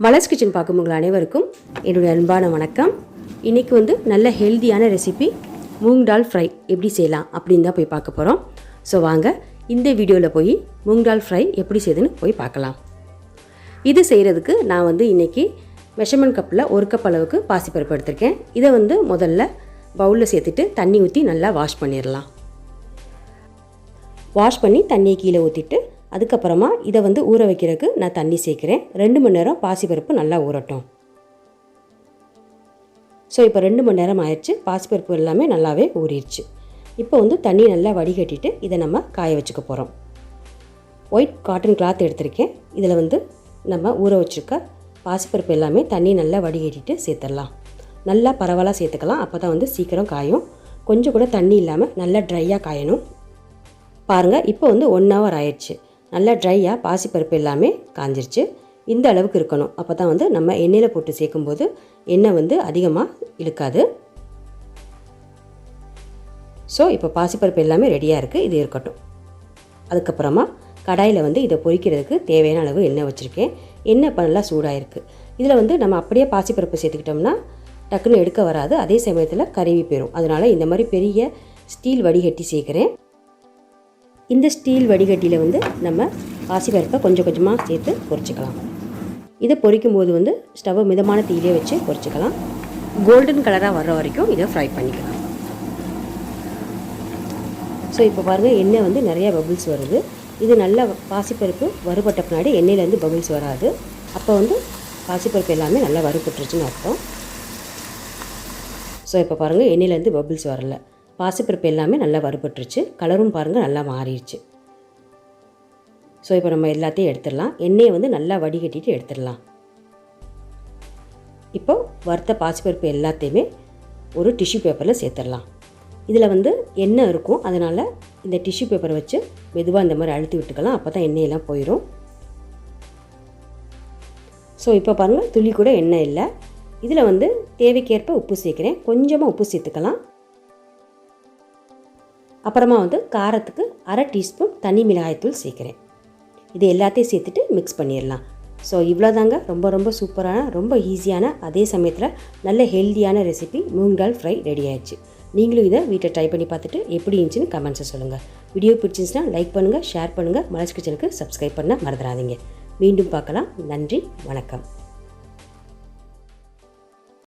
Malar's kitchen பார்க்கும் உங்கள் அனைவருக்கும் என்னுடைய அன்பான வணக்கம். இன்றைக்கி நல்ல ஹெல்தியான ரெசிபி மூங் டால் ஃப்ரை எப்படி செய்யலாம் அப்படின்னு தான் போய் பார்க்க போகிறோம். ஸோ வாங்க இந்த வீடியோவில் போய் மூங் டால் ஃப்ரை எப்படி செய்யுதுன்னு போய் பார்க்கலாம். இது செய்கிறதுக்கு நான் இன்றைக்கி மெஷர்மெண்ட் கப்பில் 1 கப் அளவுக்கு பாசிப்பருப்பு எடுத்திருக்கேன். இதை முதல்ல பவுலில் சேர்த்துட்டு தண்ணி ஊற்றி நல்லா வாஷ் பண்ணிடலாம். வாஷ் பண்ணி தண்ணியை கீழே ஊற்றிட்டு அதுக்கப்புறமா இதை ஊற வைக்கிறதுக்கு நான் தண்ணி சேர்க்குறேன். 2 மணி நேரம் பாசிப்பருப்பு நல்லா ஊறட்டும். ஸோ இப்போ 2 மணி நேரம் ஆயிடுச்சு. பாசிப்பருப்பு எல்லாமே நல்லாவே ஊறிடுச்சு. இப்போ தண்ணி நல்லா வடிகட்டிட்டு இதை நம்ம காய வச்சுக்க போகிறோம். ஒயிட் காட்டன் கிளாத் எடுத்திருக்கேன். இதில் நம்ம ஊற வச்சுருக்க பாசிப்பருப்பு எல்லாமே தண்ணி நல்லா வடிகட்டிட்டு சேர்த்துடலாம். நல்லா பரவலாக சேர்த்துக்கலாம். அப்போ தான் சீக்கிரம் காயும். கொஞ்சம் கூட தண்ணி இல்லாமல் நல்லா ட்ரையாக காயணும். பாருங்கள், இப்போ 1 ஹவர் ஆயிடுச்சு. நல்லா ட்ரையாக பாசிப்பருப்பு எல்லாமே காஞ்சிருச்சு. இந்த அளவுக்கு இருக்கணும். அப்போ தான் நம்ம எண்ணெயில் போட்டு சேர்க்கும்போது எண்ணெய் அதிகமாக இழுக்காது. ஸோ இப்போ பாசிப்பருப்பு எல்லாமே ரெடியாக இருக்குது. இது இருக்கட்டும். அதுக்கப்புறமா கடாயில் இதை பொரிக்கிறதுக்கு தேவையான அளவு எண்ணெய் வச்சுருக்கேன். எண்ணெய் இப்போ நல்லா சூடாகிருக்கு. இதில் நம்ம அப்படியே பாசிப்பருப்பு சேர்த்துக்கிட்டோம்னா டக்குன்னு எடுக்க வராது. அதே சமயத்தில் கருவி போயிடும். அதனால் இந்த மாதிரி பெரிய ஸ்டீல் வடிகட்டி சேர்க்குறேன். இந்த ஸ்டீல் வடிகட்டியில் நம்ம பாசிப்பருப்பை கொஞ்சம் கொஞ்சமாக சேர்த்து பொரிச்சிக்கலாம். இதை பொரிக்கும் போது ஸ்டவ்வை மிதமான தீயிலே வச்சு பொரிச்சிக்கலாம். கோல்டன் கலராக வர்ற வரைக்கும் இதை ஃப்ரை பண்ணிக்கலாம். ஸோ இப்போ பாருங்கள், எண்ணெய் நிறையா பபிள்ஸ் வருது. இது நல்லா பாசிப்பருப்பு வறுபட்ட பின்னாடி எண்ணெயிலேருந்து பபிள்ஸ் வராது. அப்போ பாசிப்பருப்பு எல்லாமே நல்லா வறுபட்டுருச்சுன்னு அர்த்தம். ஸோ இப்போ பாருங்கள், எண்ணெயிலேருந்து பபிள்ஸ் வரல. பாசிப்பருப்பு எல்லாமே நல்லா வறுபட்டுருச்சு. கலரும் பாருங்கள் நல்லா மாறிடுச்சு. ஸோ இப்போ நம்ம எல்லாத்தையும் எடுத்துடலாம். எண்ணெயை நல்லா வடிகட்டிட்டு எடுத்துடலாம். இப்போ வறுத்த பாசிப்பருப்பு எல்லாத்தையுமே ஒரு டிஷ்யூ பேப்பரில் சேர்த்துடலாம். இதில் எண்ணெய் இருக்கும். அதனால் இந்த டிஷ்யூ பேப்பரை வச்சு மெதுவாக இந்த மாதிரி அழுத்தி விட்டுக்கலாம். அப்போ தான் எண்ணெயெல்லாம் போயிடும். ஸோ இப்போ பாருங்கள், துளி கூட எண்ணெய் இல்லை. இதில் தேவைக்கேற்ப உப்பு சேர்க்குறேன். கொஞ்சமாக உப்பு சேர்த்துக்கலாம். அப்புறமா காரத்துக்கு 1/2 டீஸ்பூன் தனி மிளகாய்த்தூள் சேர்க்குறேன். இது எல்லாத்தையும் சேர்த்துட்டு மிக்ஸ் பண்ணிடலாம். ஸோ இவ்வளோதாங்க. ரொம்ப சூப்பரான, ரொம்ப ஈஸியான, அதே சமயத்தில் நல்ல ஹெல்தியான ரெசிபி மூங் டால் ஃப்ரை ரெடி ஆயிடுச்சு. நீங்களும் இதை வீட்டில் ட்ரை பண்ணி பார்த்துட்டு எப்படி இருந்துச்சுன்னு கமெண்ட்ஸை சொல்லுங்கள். வீடியோ பிடிச்சிருந்துச்சுன்னா லைக் பண்ணுங்கள், ஷேர் பண்ணுங்கள். மலர்ஸ் கிச்சனுக்கு சப்ஸ்கிரைப் பண்ண மறந்துடாதீங்க. மீண்டும் பார்க்கலாம். நன்றி, வணக்கம்.